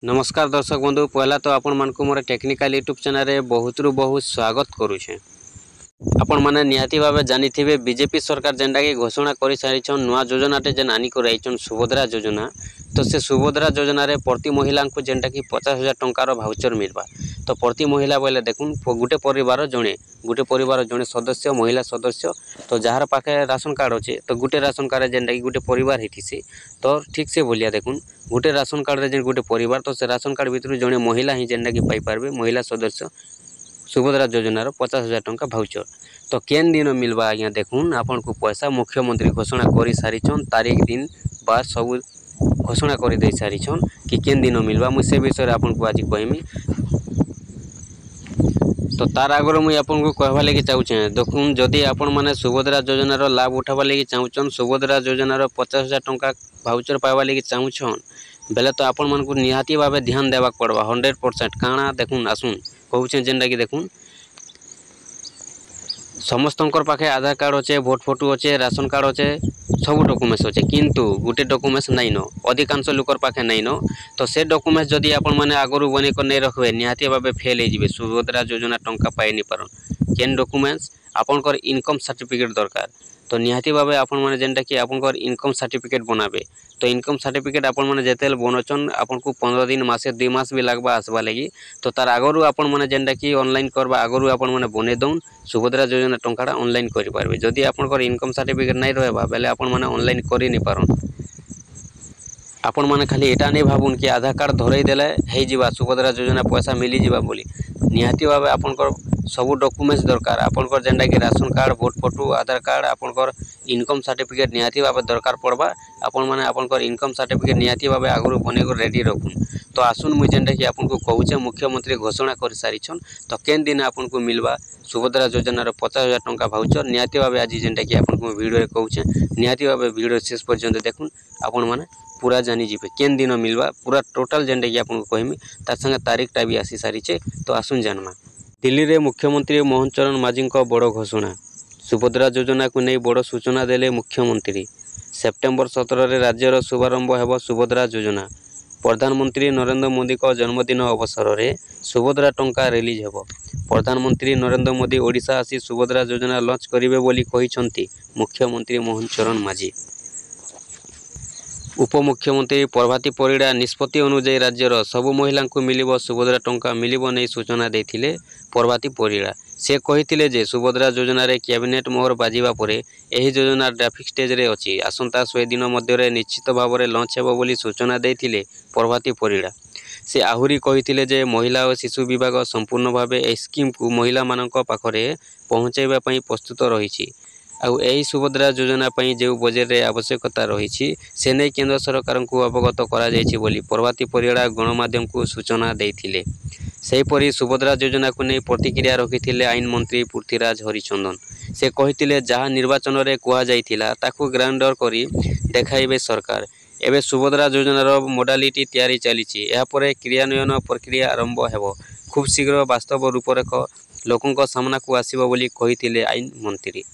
नमस्कार दर्शक बंधु पहला तो आपण मानक मोर टेक्निकल यूट्यूब चैनल रे बहुत बहुत स्वागत करुछे। आपण माने निहाती भावे जानिथिबे बीजेपी सरकार जेंडा की घोषणा करि सारिछन नुआ योजनाटे जेन आनी कराइछन सुभद्रा योजना। तो से सुभद्रा योजना रे प्रति महिला को जेंडा की 50,000 टंकार भाउचर मिलबा। तो प्रति महिला बोले देखुन गुटे परिवार जणे सदस्य महिला सदस्य तो जार पाखे राशन कार्ड अच्छे तो गुटे राशन कार्ड जेनटा कि गुटे परिवार होती तो ठीक से बोलिया देखुन गुटे राशन कार्ड रे गुटे परिवार तो से राशन कार्ड भितर जड़े महिला ही जेनटा कि पाई पारबे महिला सदस्य सुभद्रा योजनार 50,000 टंका भाउचर। तो केन दिन मिलबा आज्ञा देखुन आपन को पैसा मुख्यमंत्री घोषणा कर सारिछन तारीख दिन बार सब घोषणा कर दे सारिछन कि केन दिन मिलबा मुझे से विषय आपन को आज कहमी। तो तार आगर मुझे आपन को कहवा लगी चाहूँ देखुन जदि आपण मैंने सुभद्रा योजनार लाभ उठावा लगी चाहून सुभद्रा योजनार 50,000 टंका भाउचर पाइबा लगी चाहून बेले तो आपण मन को निहाती भावे ध्यान देवा पड़वा 100% काଣା देखुन आसुन कहूँ जेनटा कि देखुन समस्त पाखे आधार कार्ड अच्छे भोट फोटो अच्छे राशन कार्ड अच्छे सब डॉक्यूमेंट्स अच्छे किंतु गोटे डॉक्यूमेंट्स नाइन अधिकांश लोकर पाखे नाइन तो से डॉक्यूमेंट्स जदि आपण मैंने आगु बने नहीं रखबे निहाती भावे फेल हो सुभद्रा योजना टंका पाई नहीं पारन केन डॉक्यूमेंट्स आपनकर इनकम सर्टिफिकेट दरकार। तो निहाती भावे आपण मैंने जेनटा कि आपनकर इनकम सर्टिफिकेट बनाबे तो इनकम सर्टिफिकेट आपण मैंने जेतेल बनोचन आपन को 15 दिन मासे 2 मास भी लगवा आसवा लगी तो तार आगरू आपण मैंने जेनटा कि ऑनलाइन करबा आगरू आपण मैंने बने दउन सुभद्रा योजना टंकाटा ऑनलाइन करि पारबे। जदि आपनकर इनकम सर्टिफिकेट नहीं रहबा बेले आपण मैंने ऑनलाइन करि नहीं पारन आपण मैंने खाली एटा नहीं भाबुन कि आधार कार्ड धरई देले हे जिबा सुभद्रा योजना पैसा मिली जिबा बोली निहाती भावे आपनकर सब डॉक्यूमेंट्स दरकार आपनकर जेनटा कि राशन कार्ड भोट फोटो आधार कार्ड आपनकर इनकम सर्टिफिकेट निहाती भावे दरकार पड़बा आपण माने आपनकर इनकम सर्टिफिकेट निहाती भावे आगु बने रेडी रखुन। तो आसुन मुझे जेनटा कि आपन को कहूचे मुख्यमंत्री घोषणा कर सारिछन तो केन दिन आपन को मिलबा सुभद्रा योजनार 50,000 टंका भाउचर निहाती भावे आज जेनटा कि आपन को वीडियो रे कहूचे निहाती भावे वीडियो शेष पर्यंत देखुन आपण माने पूरा जानी जीवे केन दिन मिलबा पूरा टोटल जेनटा कि आपन को कहमी तार संगे तारीखटा भी आसी सारिछे। तो आसुन जानमा दिल्ली रे मुख्यमंत्री मोहन चरण मांझी बड़ घोषणा सुभद्रा योजना को नहीं बड़ सूचना देले मुख्यमंत्री सेप्टेम्बर 17 रे राज्यर शुभारंभ हेब सुभद्रा योजना प्रधानमंत्री नरेंद्र मोदी को जन्मदिन अवसर में सुभद्रा टंका रिलीज हेब प्रधानमंत्री नरेंद्र मोदी ओडिशा आसी सुभद्रा योजना लॉन्च करिवे बोली कहिसंती मुख्यमंत्री मोहन चरण मांझी। उपमुख्यमंत्री प्रभाती परिड़ा निष्पत्ति अनुଯାयी राज्यर सबु महिला को मिलिब सुभद्रा टंका मिलिब नहीं सूचना देथिले प्रभाती परिड़ा से कहिथिले जे सुभद्रा योजना रे कैबिनेट मोहर बाजिबा परे एही योजना ग्राफिक स्टेज रे अछि आसंता 100 दिन मध्य निश्चित भाव में लॉन्च हेब बोली सूचना देथिले प्रभाती परिड़ा। से आहुरी कहिथिले जे महिला और शिशु विभाग संपूर्ण भाव ए स्कीम को महिला मानक पाखरे पहुँचाइबा पई प्रस्तुत रहिछि आउ एही सुभद्रा योजना पई जो बजेट रे आवश्यकता रही से नहीं केंद्र सरकार को अवगत करा जायछि बोली प्रभाती परिड़ा गणमाध्यम को सूचना देथिले। सेहीपरि सुभद्रा योजना को नहीं प्रतिक्रिया रखिथिले आईन मंत्री पृथ्वीराज हरिचंदन से कहिथिले जहाँ निर्वाचन रे कुहा जाइथिला ताकू ग्राउंडर करी देखाइबे सरकार एवं सुभद्रा योजनार मोडालिटी तैयारी चली क्रियान्वयन प्रक्रिया आरंभ हेब खूब शीघ्र वास्तव रूपरेख लोकों सामना को आसिबो बोली कहिथिले आईन मंत्री।